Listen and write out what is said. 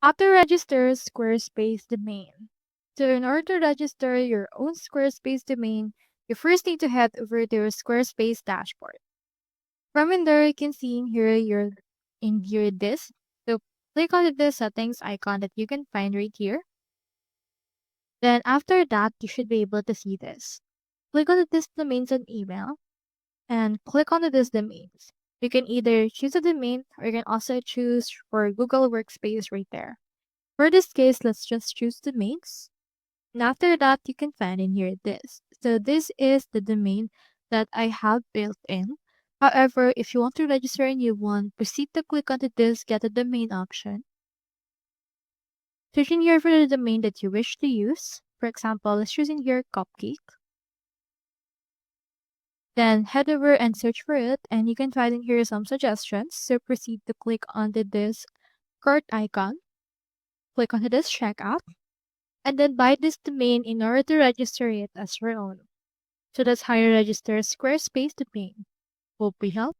After register Squarespace domain. So in order to register your own Squarespace domain, you first need to head over to your Squarespace dashboard. From in there, you can see in here this. So click on the settings icon that you can find right here. Then after that, you should be able to see this. Click on the this domains and email and click on the this domains. You can either choose a domain or you can also choose for Google Workspace right there. For this case, let's just choose domains. And after that, you can find in here this. So this is the domain that I have built in. However, if you want to register a new one, proceed to click on this get a domain option. Search in here for the domain that you wish to use. For example, let's choose in here cupcake. Then head over and search for it and you can find in here some suggestions. So proceed to click on this cart icon. Click on this checkout and then buy this domain in order to register it as your own. So that's how you register Squarespace domain. Hope we help.